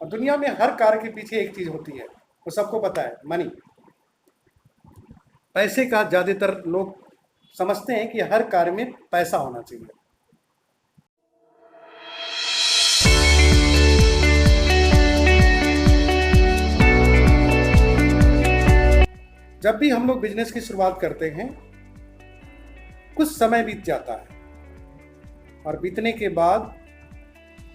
और दुनिया में हर कार्य के पीछे एक चीज होती है, वो सबको पता है, मनी। पैसे का ज्यादातर लोग समझते हैं कि हर कार्य में पैसा होना चाहिए। जब भी हम लोग बिजनेस की शुरुआत करते हैं, कुछ समय बीत जाता है और बीतने के बाद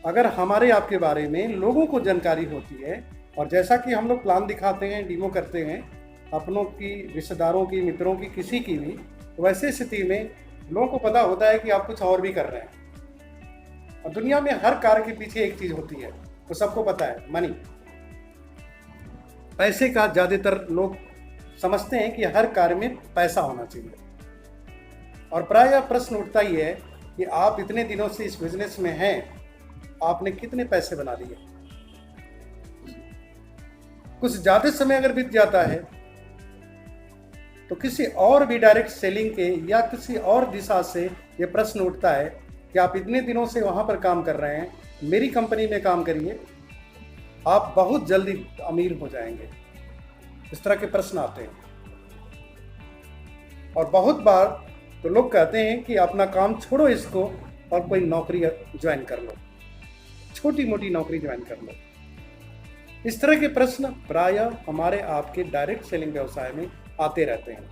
अगर हमारे आपके बारे में लोगों को जानकारी होती है और जैसा कि हम लोग प्लान दिखाते हैं, डीमो करते हैं अपनों की, रिश्तेदारों की, मित्रों की, किसी की भी, तो वैसे स्थिति में लोगों को पता होता है कि आप कुछ और भी कर रहे हैं। और दुनिया में हर कार्य के पीछे एक चीज होती है, वो सबको पता है, मनी। पैसे का ज्यादातर लोग समझते हैं कि हर कार्य में पैसा होना चाहिए। और प्रायः प्रश्न उठता ही है कि आप इतने दिनों से इस बिजनेस में हैं, आपने कितने पैसे बना लिए। कुछ ज्यादा समय अगर बीत जाता है तो किसी और भी डायरेक्ट सेलिंग के या किसी और दिशा से ये प्रश्न उठता है कि आप इतने दिनों से वहां पर काम कर रहे हैं, मेरी कंपनी में काम करिए, आप बहुत जल्दी अमीर हो जाएंगे। इस तरह के प्रश्न आते हैं। और बहुत बार तो लोग कहते हैं कि अपना काम छोड़ो इसको और कोई नौकरी ज्वाइन कर लो, छोटी मोटी नौकरी ज्वाइन कर लो। इस तरह के प्रश्न प्रायः हमारे आपके डायरेक्ट सेलिंग व्यवसाय में आते रहते हैं।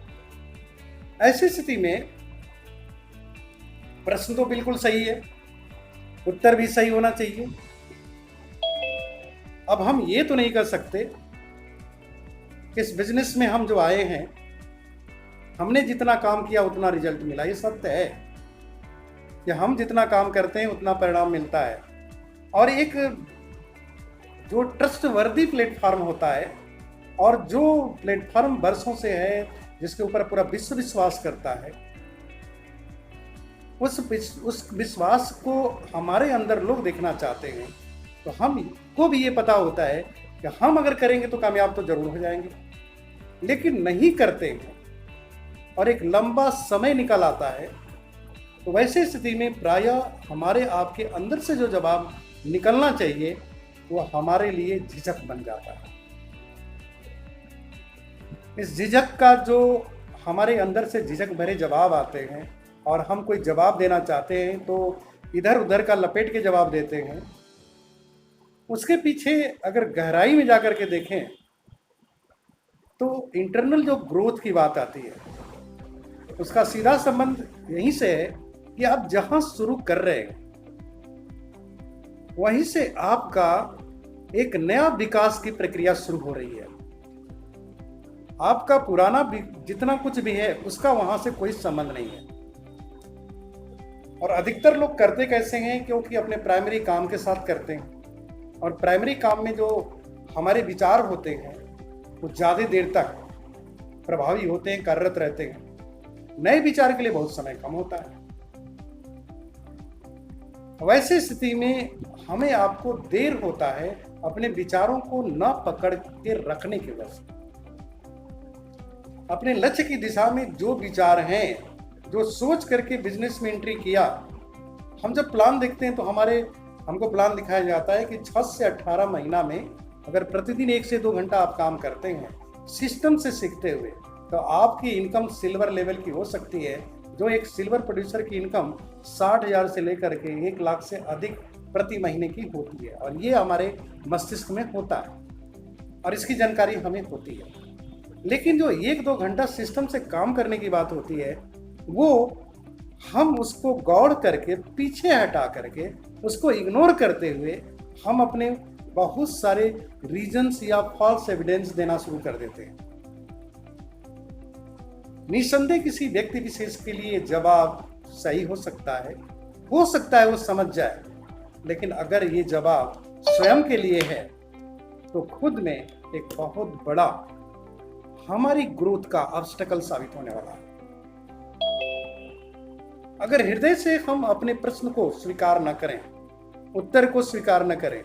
ऐसी स्थिति में प्रश्न तो बिल्कुल सही है, उत्तर भी सही होना चाहिए। अब हम ये तो नहीं कर सकते कि इस बिजनेस में हम जो आए हैं, हमने जितना काम किया उतना रिजल्ट मिला। ये सत्य है कि हम जितना काम करते हैं उतना परिणाम मिलता है। और एक जो ट्रस्टवर्दी प्लेटफॉर्म होता है और जो प्लेटफॉर्म वर्षों से है, जिसके ऊपर पूरा विश्व विश्वास करता है, उस विश्वास को हमारे अंदर लोग देखना चाहते हैं। तो हमको भी ये पता होता है कि हम अगर करेंगे तो कामयाब तो जरूर हो जाएंगे, लेकिन नहीं करते हैं और एक लंबा समय निकल आता है, तो वैसे स्थिति में प्रायः हमारे आपके अंदर से जो जवाब निकलना चाहिए वो हमारे लिए झिझक बन जाता है। इस झिझक का जो हमारे अंदर से झिझक भरे जवाब आते हैं और हम कोई जवाब देना चाहते हैं तो इधर उधर का लपेट के जवाब देते हैं, उसके पीछे अगर गहराई में जाकर के देखें तो इंटरनल जो ग्रोथ की बात आती है, उसका सीधा संबंध यहीं से है कि आप जहां शुरू कर रहे हैं वहीं से आपका एक नया विकास की प्रक्रिया शुरू हो रही है। आपका पुराना जितना कुछ भी है उसका वहां से कोई संबंध नहीं है। और अधिकतर लोग करते कैसे हैं, क्योंकि अपने प्राइमरी काम के साथ करते हैं और प्राइमरी काम में जो हमारे विचार होते हैं वो ज्यादा देर तक प्रभावी होते हैं, कार्यरत रहते हैं। नए विचार के लिए बहुत समय कम होता है। वैसे स्थिति में हमें आपको देर होता है अपने विचारों को न पकड़ के रखने की वजह से। अपने लक्ष्य की दिशा में जो विचार हैं, जो सोच करके बिजनेस में एंट्री किया, हम जब प्लान देखते हैं तो हमको प्लान दिखाया जाता है कि 6 से 18 महीना में अगर प्रतिदिन 1 से 2 घंटा आप काम करते हैं सिस्टम से सीखते हुए, तो आपकी इनकम सिल्वर लेवल की हो सकती है। जो एक सिल्वर प्रोड्यूसर की इनकम 60,000 से लेकर के 1 लाख से अधिक प्रति महीने की होती है। और ये हमारे मस्तिष्क में होता है और इसकी जानकारी हमें होती है। लेकिन जो 1-2 घंटा सिस्टम से काम करने की बात होती है, वो हम उसको गौड़ करके, पीछे हटा करके, उसको इग्नोर करते हुए हम अपने बहुत सारे रीजंस या फॉल्स एविडेंस देना शुरू कर देते हैं। निसंदेह किसी व्यक्ति विशेष के लिए जवाब सही हो सकता है वो समझ जाए, लेकिन अगर ये जवाब स्वयं के लिए है तो खुद में एक बहुत बड़ा हमारी ग्रोथ का ऑब्स्टेकल साबित होने वाला है। अगर हृदय से हम अपने प्रश्न को स्वीकार न करें, उत्तर को स्वीकार न करें,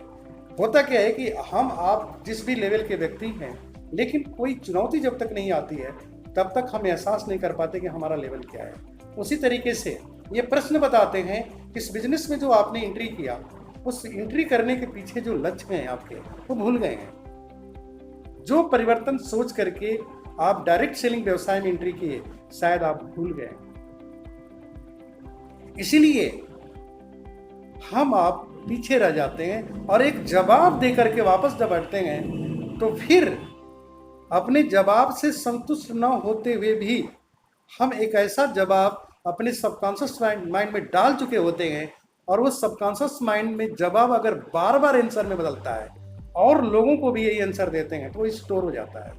होता क्या है कि हम आप जिस भी लेवल के व्यक्ति हैं, लेकिन कोई चुनौती जब तक नहीं आती है तब तक हम एहसास नहीं कर पाते कि हमारा लेवल क्या है। उसी तरीके से ये प्रश्न बताते हैं कि इस बिजनेस में जो आपने एंट्री किया उस एंट्री करने के पीछे जो लक्ष्य हैं आपके, वो भूल गए हैं। जो परिवर्तन सोच करके आप डायरेक्ट सेलिंग व्यवसाय में एंट्री किए, शायद आप भूल गए। इसीलिए आप पीछे रह जाते हैं और एक जवाब देकर के वापस जब हटते हैं तो फिर अपने जवाब से संतुष्ट न होते हुए भी हम एक ऐसा जवाब अपने सबकॉन्शियस माइंड में डाल चुके होते हैं, और वो सबकॉन्शियस माइंड में जवाब अगर बार बार आंसर में बदलता है और लोगों को भी यही आंसर देते हैं तो वो स्टोर हो जाता है।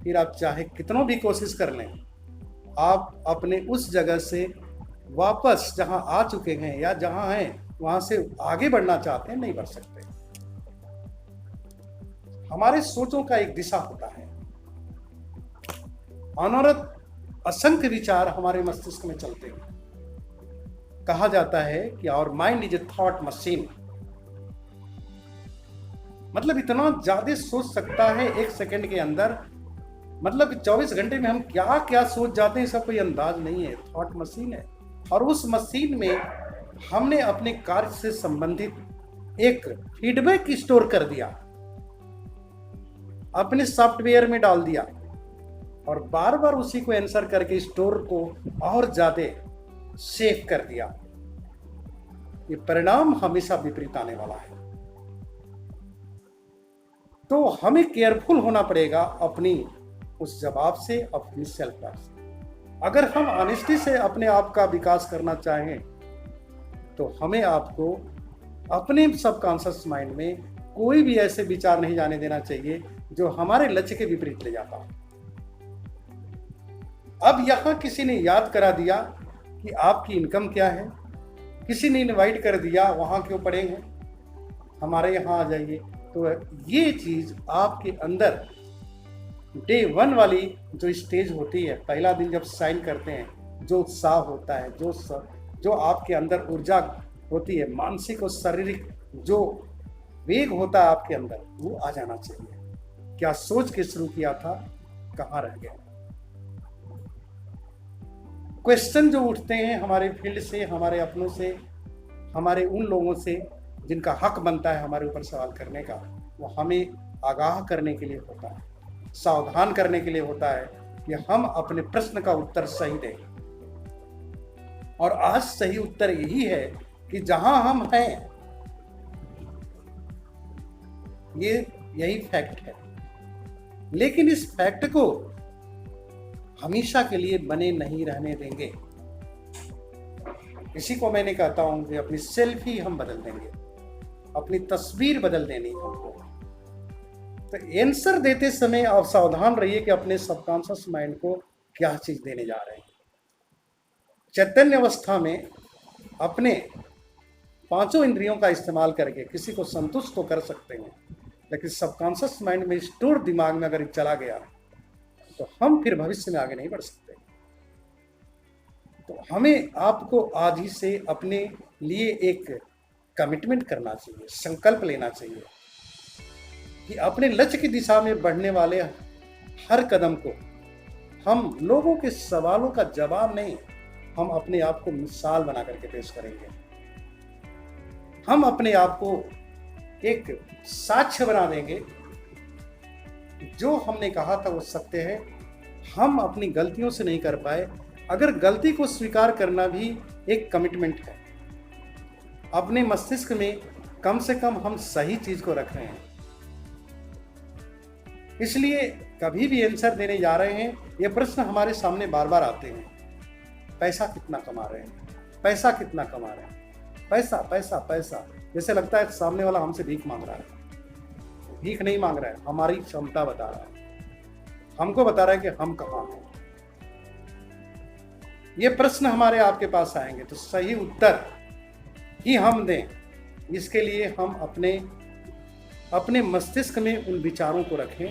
फिर आप चाहे कितनों भी कोशिश कर लें, आप अपने उस जगह से वापस जहां आ चुके हैं या जहां हैं वहां से आगे बढ़ना चाहते हैं, नहीं बढ़ सकते। हमारे सोचों का एक दिशा होता है, अनवरत असंख्य विचार हमारे मस्तिष्क में चलते हैं। कहा जाता है कि our mind is a thought machine, मतलब इतना ज्यादा सोच सकता है एक सेकंड के अंदर, मतलब 24 घंटे में हम क्या क्या सोच जाते हैं, इसका कोई अंदाज नहीं है। थॉट मशीन है, और उस मशीन में हमने अपने कार्य से संबंधित एक फीडबैक स्टोर कर दिया, अपने सॉफ्टवेयर में डाल दिया, और बार बार उसी को आंसर करके स्टोर को और ज्यादा सेव कर दिया। ये परिणाम हमेशा विपरीत आने वाला है। तो हमें केयरफुल होना पड़ेगा अपनी उस जवाब से, अपनी सेल्फ लाइफ से। अगर हम ऑनेस्टी से अपने आप का विकास करना चाहें तो हमें आपको अपने सबकॉन्शियस माइंड में कोई भी ऐसे विचार नहीं जाने देना चाहिए जो हमारे लक्ष्य के विपरीत ले जाता हो। अब यहां किसी ने याद करा दिया कि आपकी इनकम क्या है, किसी ने इनवाइट कर दिया वहां क्यों पड़े हैं, हमारे यहां आ जाइए, तो ये चीज आपके अंदर डे 1 वाली जो स्टेज होती है, पहला दिन जब साइन करते हैं, जो उत्साह होता है, जो आपके अंदर ऊर्जा होती है, मानसिक और शारीरिक जो वेग होता है आपके अंदर, वो आ जाना चाहिए। क्या सोच के शुरू किया था, कहाँ रह गया। क्वेश्चन जो उठते हैं हमारे फील्ड से, हमारे अपनों से, हमारे उन लोगों से जिनका हक बनता है हमारे ऊपर सवाल करने का, वो हमें आगाह करने के लिए होता है, सावधान करने के लिए होता है कि हम अपने प्रश्न का उत्तर सही दें। और आज सही उत्तर यही है कि जहां हम हैं, यही फैक्ट है। लेकिन इस फैक्ट को हमेशा के लिए बने नहीं रहने देंगे। इसी को मैंने कहता हूं कि अपनी सेल्फी हम बदल देंगे, अपनी तस्वीर बदल देनी है हमको। तो आंसर देते समय आप सावधान रहिए कि अपने सबकॉन्शियस माइंड को क्या चीज देने जा रहे हैं। चैतन्य अवस्था में अपने 5 इंद्रियों का इस्तेमाल करके किसी को संतुष्ट तो कर सकते हैं, लेकिन सबकॉन्शियस माइंड में स्टोर दिमाग में अगर चला गया तो हम फिर भविष्य में आगे नहीं बढ़ सकते। तो हमें आपको आज ही से अपने लिए एक कमिटमेंट करना चाहिए, संकल्प लेना चाहिए कि अपने लक्ष्य की दिशा में बढ़ने वाले हर कदम को हम लोगों के सवालों का जवाब नहीं, हम अपने आप को मिसाल बना करके पेश करेंगे। हम अपने आप को एक साक्ष्य बना देंगे, जो हमने कहा था वो सत्य है। हम अपनी गलतियों से नहीं कर पाए, अगर गलती को स्वीकार करना भी एक कमिटमेंट है। अपने मस्तिष्क में कम से कम हम सही चीज को रख रहे हैं। इसलिए कभी भी आंसर देने जा रहे हैं, ये प्रश्न हमारे सामने बार बार आते हैं। पैसा कितना कमा रहे हैं, पैसा कितना कमा रहे हैं, पैसा पैसा पैसा। जैसे लगता है सामने वाला हमसे भीख मांग रहा है। भीख नहीं मांग रहा है, हमारी क्षमता बता रहा है, हमको बता रहा है कि हम कहाँ हैं। ये प्रश्न हमारे आपके पास आएंगे तो सही उत्तर ही हम दें। इसके लिए हम अपने मस्तिष्क में उन विचारों को रखें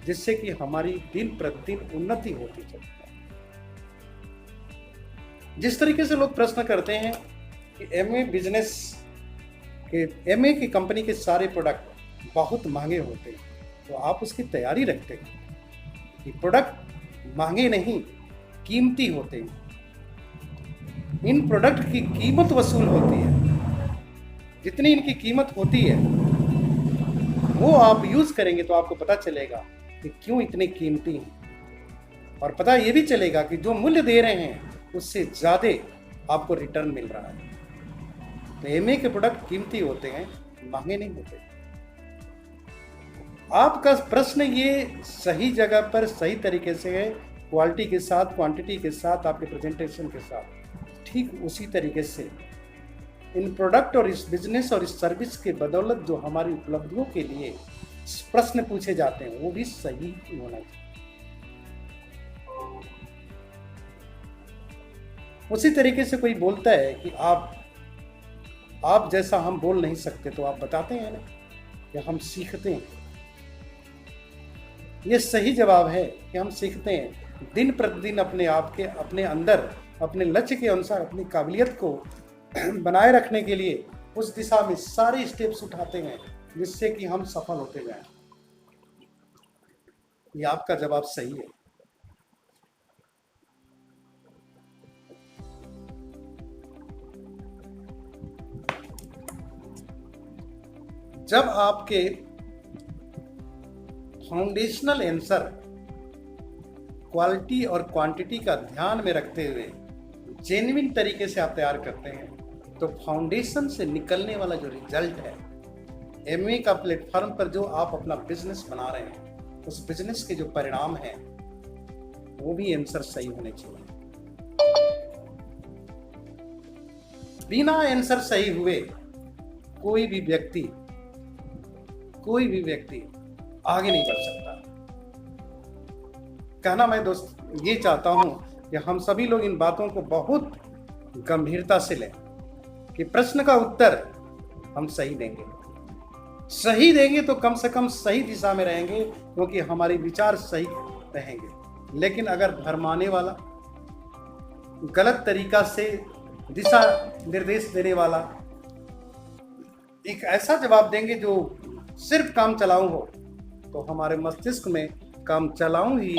जिससे कि हमारी दिन प्रतिदिन उन्नति होती चले। जिस तरीके से लोग प्रश्न करते हैं कि एमए की कंपनी के सारे प्रोडक्ट बहुत महंगे होते हैं, तो आप उसकी तैयारी रखते हैं कि प्रोडक्ट महंगे नहीं, कीमती होते हैं। इन प्रोडक्ट की कीमत वसूल होती है। जितनी इनकी कीमत होती है वो आप यूज करेंगे तो आपको पता चलेगा कि क्यों इतने कीमती हैं, और पता ये भी चलेगा कि जो मूल्य दे रहे हैं उससे ज्यादा आपको रिटर्न मिल रहा है। तो एमए के प्रोडक्ट कीमती होते हैं, महंगे नहीं होते। आपका प्रश्न ये सही जगह पर सही तरीके से है, क्वालिटी के साथ, क्वांटिटी के साथ, आपके प्रेजेंटेशन के साथ। ठीक उसी तरीके से इन प्रोडक्ट और इस बिजनेस और इस सर्विस के बदौलत जो हमारी उपलब्धियों के लिए प्रश्न पूछे जाते हैं वो भी सही होना चाहिए। उसी तरीके से कोई बोलता है कि आप जैसा हम बोल नहीं सकते, तो आप बताते हैं ना कि हम सीखते हैं। ये सही जवाब है कि हम सीखते हैं दिन प्रतिदिन अपने आप के, अपने अंदर, अपने लक्ष्य के अनुसार अपनी काबिलियत को बनाए रखने के लिए उस दिशा में सारे स्टेप्स उठाते हैं जिससे कि हम सफल होते जाएं। ये आपका जवाब सही है। जब आपके फाउंडेशनल आंसर क्वालिटी और क्वांटिटी का ध्यान में रखते हुए जेन्युइन तरीके से आप तैयार करते हैं, तो फाउंडेशन से निकलने वाला जो रिजल्ट है, एमवे का प्लेटफॉर्म पर जो आप अपना बिजनेस बना रहे हैं, उस बिजनेस के जो परिणाम हैं वो भी आंसर सही होने चाहिए। बिना आंसर सही हुए कोई भी व्यक्ति आगे नहीं बढ़ सकता। कहना मैं दोस्त ये चाहता हूं कि हम सभी लोग इन बातों को बहुत गंभीरता से लें कि प्रश्न का उत्तर हम सही देंगे तो कम से कम सही दिशा में रहेंगे, क्योंकि हमारे विचार सही रहेंगे। लेकिन अगर भरमाने वाला, गलत तरीका से दिशा निर्देश देने वाला एक ऐसा जवाब देंगे जो सिर्फ काम चलाऊं हो, तो हमारे मस्तिष्क में काम चलाऊं ही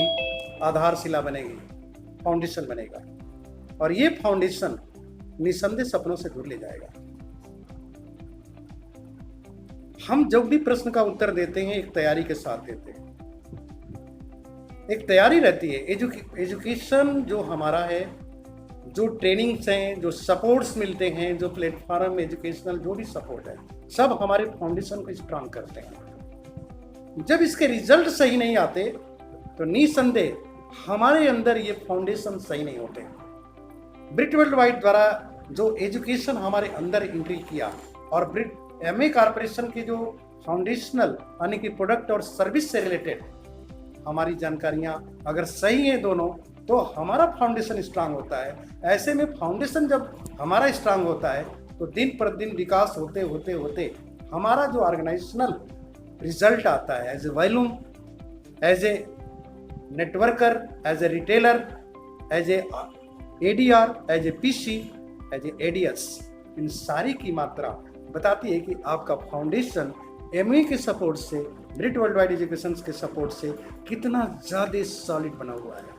आधारशिला बनेगी, फाउंडेशन बनेगा, और ये फाउंडेशन निसंदेह सपनों से दूर ले जाएगा। हम जब भी प्रश्न का उत्तर देते हैं एक तैयारी के साथ देते हैं। एक तैयारी रहती है। एजुकेशन जो हमारा है, जो ट्रेनिंग्स हैं, जो सपोर्ट्स मिलते हैं, जो प्लेटफॉर्म एजुकेशनल जो भी सपोर्ट है, सब हमारे फाउंडेशन को स्ट्रांग करते हैं। जब इसके रिजल्ट सही नहीं आते तो निसंदेह हमारे अंदर ये फाउंडेशन सही नहीं होते। ब्रिट वर्ल्ड वाइड द्वारा जो एजुकेशन हमारे अंदर एंट्री किया और ब्रिट एमए कॉर्पोरेशन के जो फाउंडेशनल यानी कि प्रोडक्ट और सर्विस से रिलेटेड हमारी जानकारियां अगर सही है दोनों, तो हमारा फाउंडेशन स्ट्रांग होता है। ऐसे में फाउंडेशन जब हमारा स्ट्रांग होता है तो दिन प्रतिदिन विकास होते होते होते हमारा जो ऑर्गेनाइजेशनल रिजल्ट आता है, as a volume, as a networker, as a retailer, as a ADR, as a PC, as a ADS, इन सारी की मात्रा बताती है कि आपका फाउंडेशन एमए के सपोर्ट से, ब्रिट वर्ल्ड वाइड एजुकेशन के सपोर्ट से कितना ज्यादा सॉलिड बना हुआ है।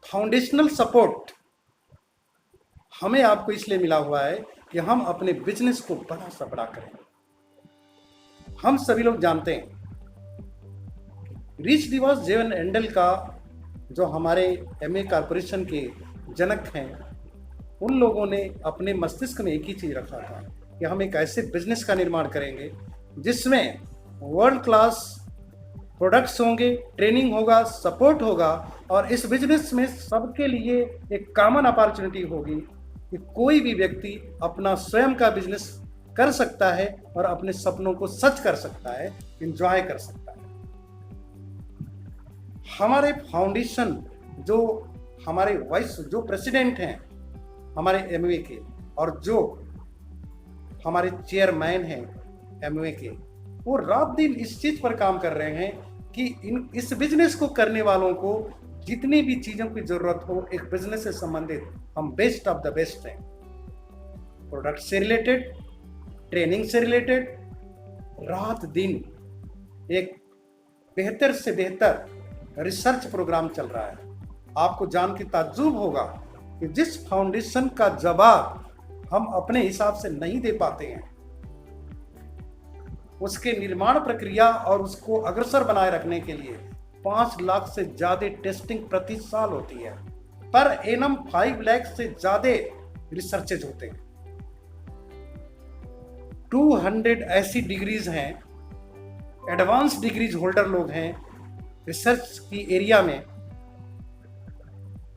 फाउंडेशनल सपोर्ट हमें आपको इसलिए मिला हुआ है कि हम अपने बिजनेस को बड़ा सा बड़ा करें। हम सभी लोग जानते हैं रिच डिवॉर्स जेवन एंडल का, जो हमारे एमए कॉर्पोरेशन के जनक हैं, उन लोगों ने अपने मस्तिष्क में एक ही चीज रखा था कि हम एक ऐसे बिजनेस का निर्माण करेंगे जिसमें वर्ल्ड क्लास प्रोडक्ट्स होंगे, ट्रेनिंग होगा, सपोर्ट होगा, और इस बिजनेस में सबके लिए एक कॉमन अपॉर्चुनिटी होगी कि कोई भी व्यक्ति अपना स्वयं का बिजनेस कर सकता है और अपने सपनों को सच कर सकता है, एंजॉय कर सकता है। हमारे फाउंडेशन जो हमारे वाइस जो प्रेसिडेंट हैं हमारे एमवे के, और जो हमारे चेयरमैन हैं एमवे के, वो रात दिन इस चीज पर काम कर रहे हैं कि इस बिजनेस को करने वालों को जितनी भी चीजों की जरूरत हो एक बिजनेस से संबंधित, हम बेस्ट ऑफ द बेस्ट हैं। प्रोडक्ट से रिलेटेड, ट्रेनिंग से रिलेटेड, रात दिन एक बेहतर से बेहतर रिसर्च प्रोग्राम चल रहा है। आपको जान के ताज्जुब होगा कि जिस फाउंडेशन का जवाब हम अपने हिसाब से नहीं दे पाते हैं, उसके निर्माण प्रक्रिया और उसको अग्रसर बनाए रखने के लिए 5 लाख से ज्यादा टेस्टिंग प्रति साल होती है। पर एनम 5 लाख से ज्यादा रिसर्चेज होते हैं। 200 ऐसी डिग्रीज हैं, एडवांस डिग्रीज होल्डर लोग हैं रिसर्च की एरिया में,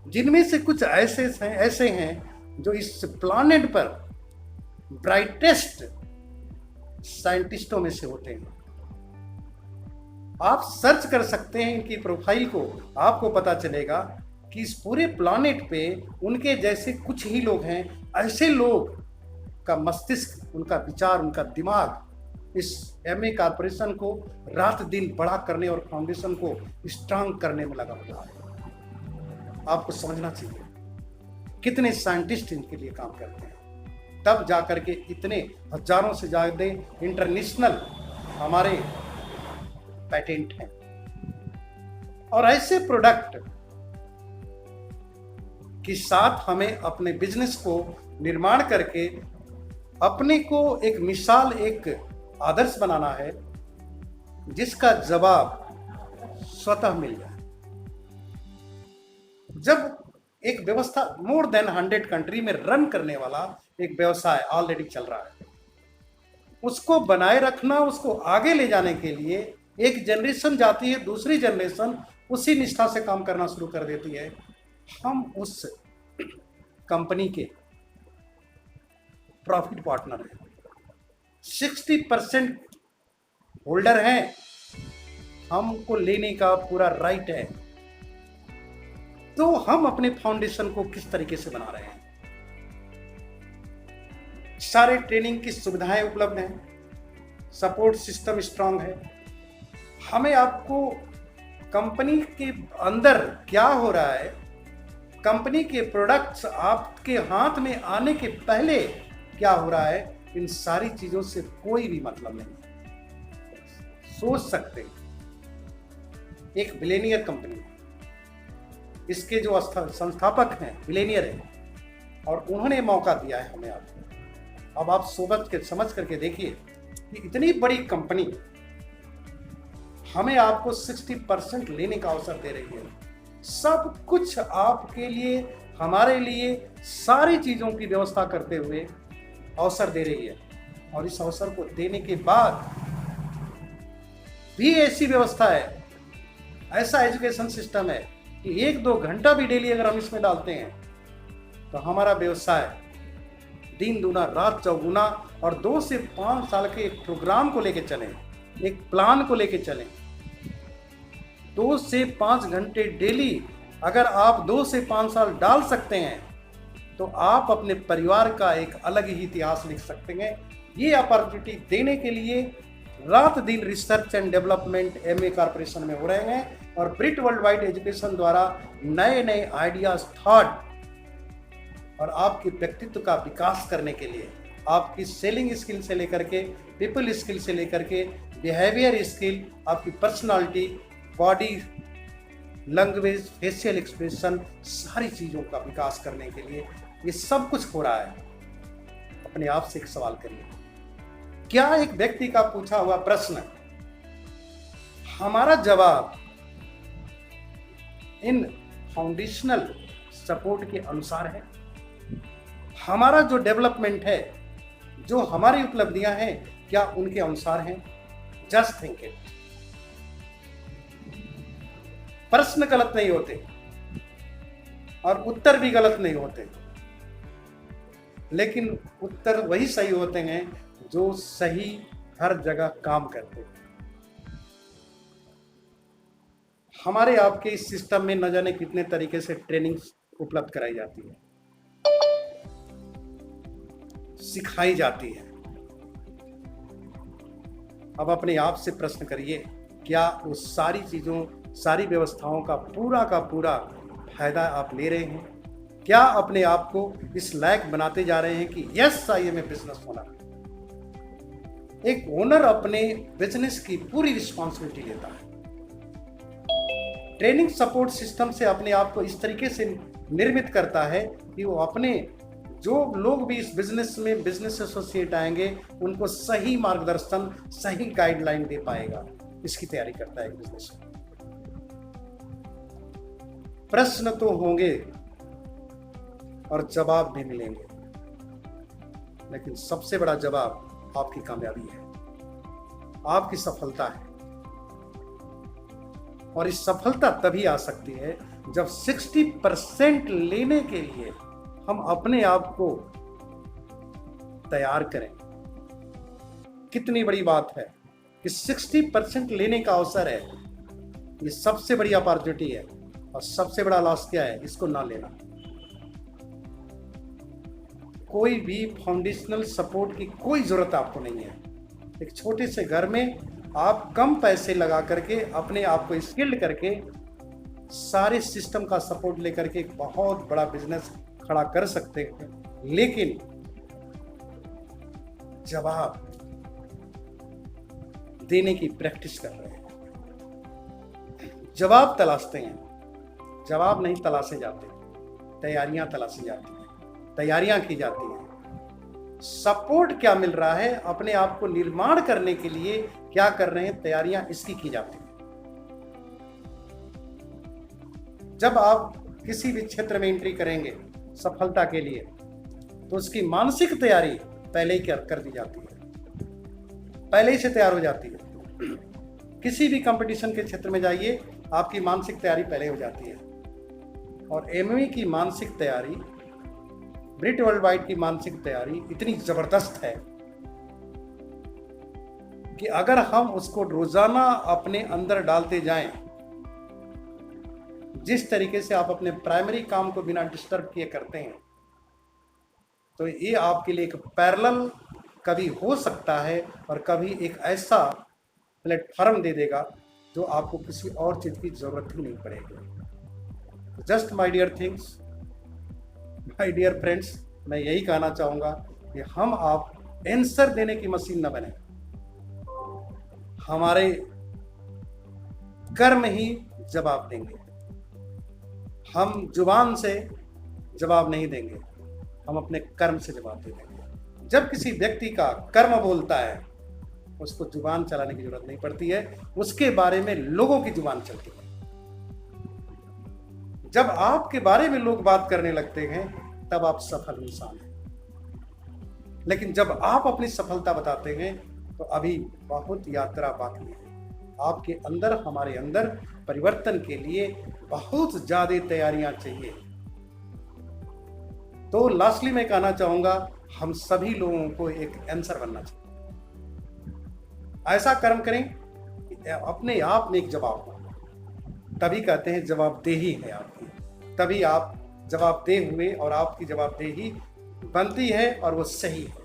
जिनमें से कुछ ऐसे हैं जो इस प्लानेट पर ब्राइटेस्ट साइंटिस्टों में से होते हैं। आप सर्च कर सकते हैं इनकी प्रोफाइल को, आपको पता चलेगा कि इस पूरे प्लानेट पे उनके जैसे कुछ ही लोग हैं। ऐसे लोग का मस्तिष्क, उनका विचार, उनका दिमाग इस एमए कॉर्पोरेशन को रात दिन बड़ा करने और फाउंडेशन को स्ट्रांग करने में लगा हुआ है। आपको समझना चाहिए कितने साइंटिस्ट इनके लिए काम करते हैं, तब जाकर के इतने हजारों से ज्यादा इंटरनेशनल हमारे पेटेंट हैं। और ऐसे प्रोडक्ट के साथ हमें अपने बिजनेस को निर्माण करके अपने को एक मिसाल, एक आदर्श बनाना है जिसका जवाब स्वतः मिल जाए। जब एक व्यवस्था मोर देन 100 कंट्री में रन करने वाला एक व्यवसाय ऑलरेडी चल रहा है, उसको बनाए रखना, उसको आगे ले जाने के लिए एक जनरेशन जाती है, दूसरी जनरेशन उसी निष्ठा से काम करना शुरू कर देती है। हम उस कंपनी के प्रॉफिट पार्टनर हैं, 60% होल्डर हैं, हमको लेने का पूरा राइट है। तो हम अपने फाउंडेशन को किस तरीके से बना रहे हैं? सारे ट्रेनिंग की सुविधाएं उपलब्ध हैं, सपोर्ट सिस्टम स्ट्रांग है। हमें आपको कंपनी के अंदर क्या हो रहा है, कंपनी के प्रोडक्ट्स आपके हाथ में आने के पहले क्या हो रहा है, इन सारी चीजों से कोई भी मतलब नहीं। सोच सकते हैं एक बिलियनियर कंपनी है, इसके जो संस्थापक हैं बिलियनियर हैं, और उन्होंने मौका दिया है हमें आपको। अब आप समझ करके देखिए कि इतनी बड़ी कंपनी हमें आपको 60% लेने का अवसर दे रही है। सब कुछ आपके लिए, हमारे लिए सारी चीजों की व्यवस्था करते हुए अवसर दे रही है। और इस अवसर को देने के बाद भी ऐसी व्यवस्था है, ऐसा एजुकेशन सिस्टम है कि 1-2 घंटा भी डेली अगर हम इसमें डालते हैं तो हमारा व्यवसाय दिन दूना रात चौगुना, और 2 से 5 साल के एक प्रोग्राम को लेके चलें, एक प्लान को लेके चलें। 2 से 5 घंटे डेली अगर आप 2 से 5 साल डाल सकते हैं तो आप अपने परिवार का एक अलग ही इतिहास लिख सकते हैं। ये अपॉर्चुनिटी देने के लिए रात दिन research and development MA corporation में हो रहे हैं, और ब्रिट वर्ल्ड वाइड एजुकेशन द्वारा नए नए आइडियाज, थॉट और आपके व्यक्तित्व का विकास करने के लिए, आपकी सेलिंग स्किल से लेकर के पीपल स्किल से लेकर के बिहेवियर स्किल, आपकी personality, body language, facial expression, सारी चीज़ों का विकास करने के लिए ये सब कुछ हो रहा है। अपने आप से एक सवाल करिए, क्या एक व्यक्ति का पूछा हुआ प्रश्न हमारा जवाब इन फाउंडेशनल सपोर्ट के अनुसार है? हमारा जो डेवलपमेंट है, जो हमारी उपलब्धियां हैं, क्या उनके अनुसार हैं? Just think it. प्रश्न गलत नहीं होते और उत्तर भी गलत नहीं होते, लेकिन उत्तर वही सही होते हैं जो सही हर जगह काम करते हैं। हमारे आपके इस सिस्टम में न जाने कितने तरीके से ट्रेनिंग उपलब्ध कराई जाती है, सिखाई जाती है। अब अपने आप से प्रश्न करिए, क्या वो सारी चीजों, सारी व्यवस्थाओं का पूरा फायदा आप ले रहे हैं? क्या अपने आप को इस लायक बनाते जा रहे हैं कि yes I am a business owner? एक ओनर अपने बिजनेस की पूरी रिस्पॉन्सिबिलिटी लेता है। ट्रेनिंग सपोर्ट सिस्टम से अपने आप को इस तरीके से निर्मित करता है कि वो अपने जो लोग भी इस बिजनेस में बिजनेस एसोसिएट आएंगे उनको सही मार्गदर्शन, सही गाइडलाइन दे पाएगा। इसकी तैयारी करता है बिजनेस। प्रश्न तो होंगे और जवाब भी मिलेंगे, लेकिन सबसे बड़ा जवाब आपकी कामयाबी है, आपकी सफलता है। और इस सफलता तभी आ सकती है जब 60% लेने के लिए हम अपने आप को तैयार करें। कितनी बड़ी बात है कि 60% लेने का अवसर है। ये सबसे बड़ी अपॉर्चुनिटी है और सबसे बड़ा लॉस क्या है, इसको ना लेना। कोई भी फाउंडेशनल सपोर्ट की कोई जरूरत आपको नहीं है। एक छोटे से घर में आप कम पैसे लगा करके अपने आप को स्किल्ड करके सारे सिस्टम का सपोर्ट लेकर के एक बहुत बड़ा बिजनेस खड़ा कर सकते हैं। लेकिन जवाब देने की प्रैक्टिस कर रहे हैं, जवाब तलाशते हैं। जवाब नहीं तलाशे जाते, तैयारियां तलाशी जाती हैं, तैयारियां की जाती हैं। सपोर्ट क्या मिल रहा है, अपने आप को निर्माण करने के लिए क्या कर रहे हैं, तैयारियां इसकी की जाती हैं। जब आप किसी भी क्षेत्र में एंट्री करेंगे सफलता के लिए, तो उसकी मानसिक तैयारी पहले ही कर दी जाती है, पहले ही से तैयार हो जाती है। किसी भी कंपटीशन के क्षेत्र में जाइए, आपकी मानसिक तैयारी पहले हो जाती है। और एमवे की मानसिक तैयारी, ब्रिट वर्ल्ड वाइड की मानसिक तैयारी इतनी जबरदस्त है कि अगर हम उसको रोजाना अपने अंदर डालते जाएं, जिस तरीके से आप अपने प्राइमरी काम को बिना डिस्टर्ब किए करते हैं, तो ये आपके लिए एक पैरेलल कभी हो सकता है और कभी एक ऐसा प्लेटफॉर्म दे देगा जो आपको किसी और चीज की जरूरत ही नहीं पड़ेगी। Just my dear things, my dear friends, मैं यही कहना चाहूंगा कि हम आप आंसर देने की मशीन न बने। हमारे कर्म ही जवाब देंगे। हम जुबान से जवाब नहीं देंगे, हम अपने कर्म से जवाब दे देंगे। जब किसी व्यक्ति का कर्म बोलता है, उसको जुबान चलाने की जरूरत नहीं पड़ती है, उसके बारे में लोगों की जुबान चलती है। जब आपके बारे में लोग बात करने लगते हैं, तब आप सफल इंसान हैं। लेकिन जब आप अपनी सफलता बताते हैं, तो अभी बहुत यात्रा बाकी है। आपके अंदर, हमारे अंदर परिवर्तन के लिए बहुत ज्यादा तैयारियां चाहिए। तो लास्टली मैं कहना चाहूंगा, हम सभी लोगों को एक आंसर बनना चाहिए। ऐसा कर्म करें कि अपने आप में एक जवाब हो। तभी कहते हैं जवाबदेही है आपकी, तभी आप जवाबदेह हुए और आपकी जवाबदेही बनती है और वो सही है।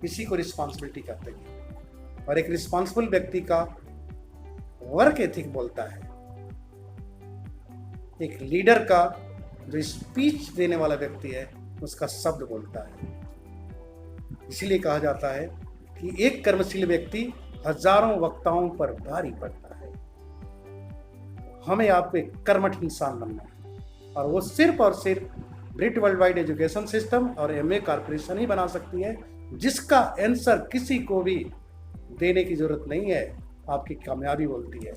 इसी को रिस्पॉन्सिबिलिटी कहते हैं। और एक रिस्पॉन्सिबल व्यक्ति का वर्क एथिक बोलता है, एक लीडर का जो स्पीच देने वाला व्यक्ति है उसका शब्द बोलता है। इसीलिए कहा जाता है कि एक कर्मशील व्यक्ति हजारों वक्ताओं पर भारी पड़ता है। हमें आपको एक कर्मठ इंसान बनना है, और वो सिर्फ और सिर्फ ब्रिट वर्ल्ड वाइड एजुकेशन सिस्टम और एमवे कॉर्पोरेशन ही बना सकती है, जिसका आंसर किसी को भी देने की जरूरत नहीं है। आपकी कामयाबी बोलती है,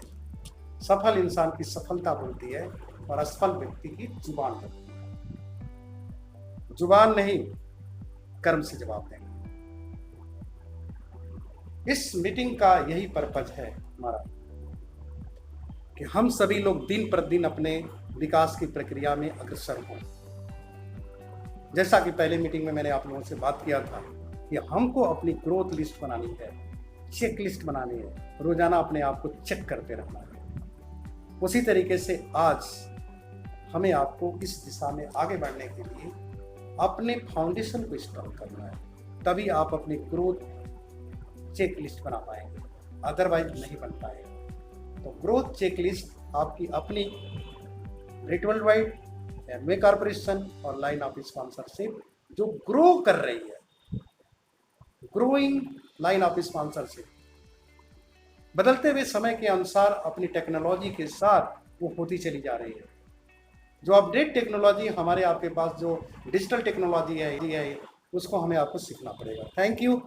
सफल इंसान की सफलता बोलती है, और असफल व्यक्ति की जुबान बोलती है। जुबान नहीं, कर्म से जवाब देंगे। इस मीटिंग का यही पर्पज है हमारा, कि हम सभी लोग दिन प्रतिदिन अपने विकास की प्रक्रिया में अग्रसर हों। जैसा कि पहले मीटिंग में मैंने आप लोगों से बात किया था कि हमको अपनी ग्रोथ लिस्ट बनानी है, चेक लिस्ट बनानी है, रोजाना अपने आप को चेक करते रहना है। उसी तरीके से आज हमें आपको इस दिशा में आगे बढ़ने के लिए अपने फाउंडेशन को स्ट्रॉन्ग करना है, तभी आप अपनी ग्रोथ चेक लिस्ट बना पाएंगे, अदरवाइज नहीं बन पाएगा। तो ग्रोथ चेक लिस्ट आपकी अपनी ब्रिट वर्ल्ड वाइड, एमवे कॉर्पोरेशन और लाइन ऑफ स्पॉन्सरशिप जो ग्रो कर रही है, ग्रोइंग लाइन ऑफ स्पॉन्सरशिप, बदलते हुए समय के अनुसार अपनी टेक्नोलॉजी के साथ वो होती चली जा रही है। जो अपडेट टेक्नोलॉजी हमारे आपके पास जो डिजिटल टेक्नोलॉजी है उसको हमें आपको सीखना पड़ेगा। Thank you.